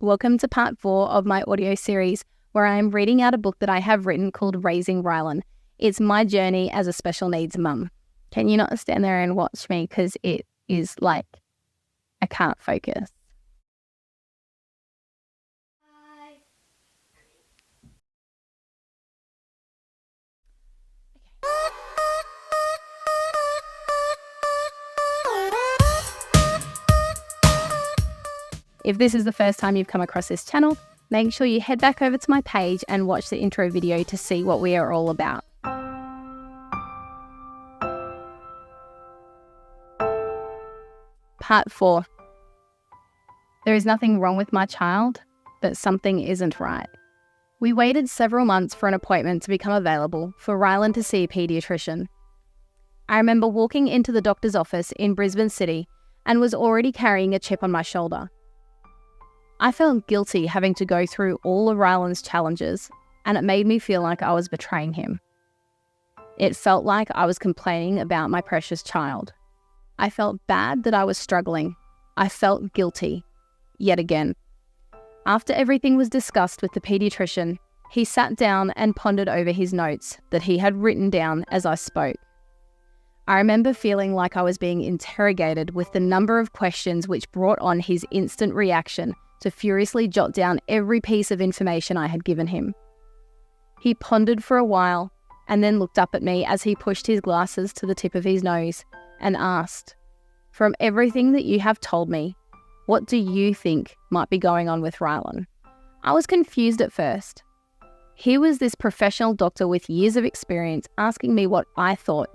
Welcome to part 4 of my audio series where I am reading out a book that I have written called Raising Rylan. It's my journey as a special needs mum. Can you not stand there and watch me because it is like I can't focus. If this is the first time you've come across this channel, make sure you head back over to my page and watch the intro video to see what we are all about. Part 4. There is nothing wrong with my child, but something isn't right. We waited several months for an appointment to become available for Rylan to see a paediatrician. I remember walking into the doctor's office in Brisbane City and was already carrying a chip on my shoulder. I felt guilty having to go through all of Rylan's challenges, and it made me feel like I was betraying him. It felt like I was complaining about my precious child. I felt bad that I was struggling. I felt guilty, yet again. After everything was discussed with the paediatrician, he sat down and pondered over his notes that he had written down as I spoke. I remember feeling like I was being interrogated with the number of questions which brought on his instant reaction to furiously jot down every piece of information I had given him. He pondered for a while and then looked up at me as he pushed his glasses to the tip of his nose and asked, "From everything that you have told me, what do you think might be going on with Rylan?" I was confused at first. Here was this professional doctor with years of experience asking me what I thought.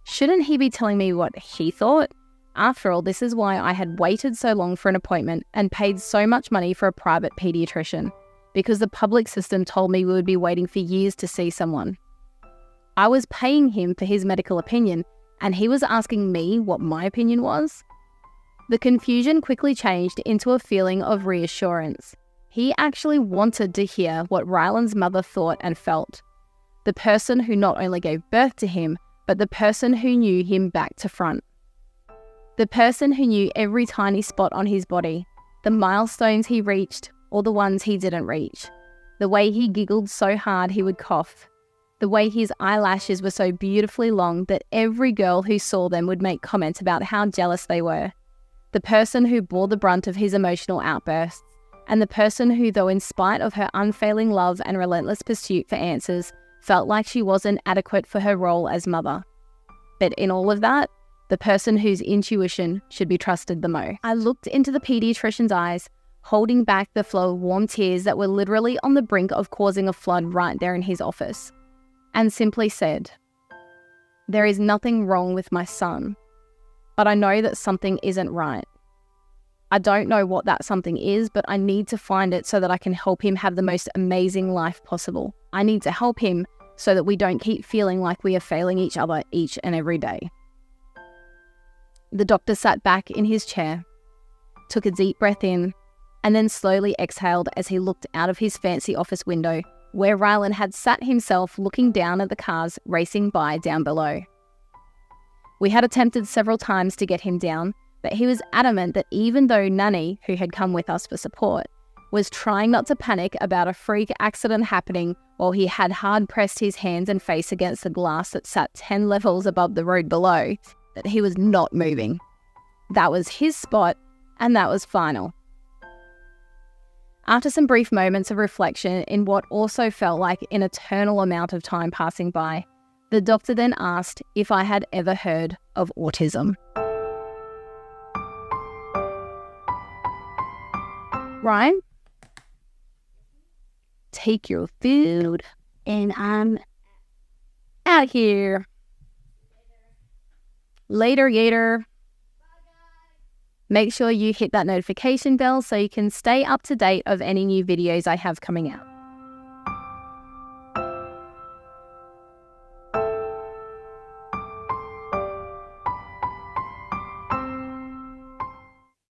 Shouldn't he be telling me what he thought? After all, this is why I had waited so long for an appointment and paid so much money for a private paediatrician, because the public system told me we would be waiting for years to see someone. I was paying him for his medical opinion, and he was asking me what my opinion was? The confusion quickly changed into a feeling of reassurance. He actually wanted to hear what Rylan's mother thought and felt. The person who not only gave birth to him, but the person who knew him back to front. The person who knew every tiny spot on his body, the milestones he reached or the ones he didn't reach, the way he giggled so hard he would cough, the way his eyelashes were so beautifully long that every girl who saw them would make comments about how jealous they were, the person who bore the brunt of his emotional outbursts, and the person who, though in spite of her unfailing love and relentless pursuit for answers, felt like she wasn't adequate for her role as mother. But in all of that, the person whose intuition should be trusted the most. I looked into the paediatrician's eyes, holding back the flow of warm tears that were literally on the brink of causing a flood right there in his office, and simply said, "There is nothing wrong with my son, but I know that something isn't right. I don't know what that something is, but I need to find it so that I can help him have the most amazing life possible. I need to help him so that we don't keep feeling like we are failing each other each and every day." The doctor sat back in his chair, took a deep breath in, and then slowly exhaled as he looked out of his fancy office window, where Rylan had sat himself looking down at the cars racing by down below. We had attempted several times to get him down, but he was adamant that even though Nanny, who had come with us for support, was trying not to panic about a freak accident happening while he had hard pressed his hands and face against the glass that sat 10 levels above the road below, that he was not moving. That was his spot, and that was final. After some brief moments of reflection in what also felt like an eternal amount of time passing by, the doctor then asked if I had ever heard of autism. Ryan, take your food, and I'm out of here. Later, Yater. Make sure you hit that notification bell so you can stay up to date of any new videos I have coming out.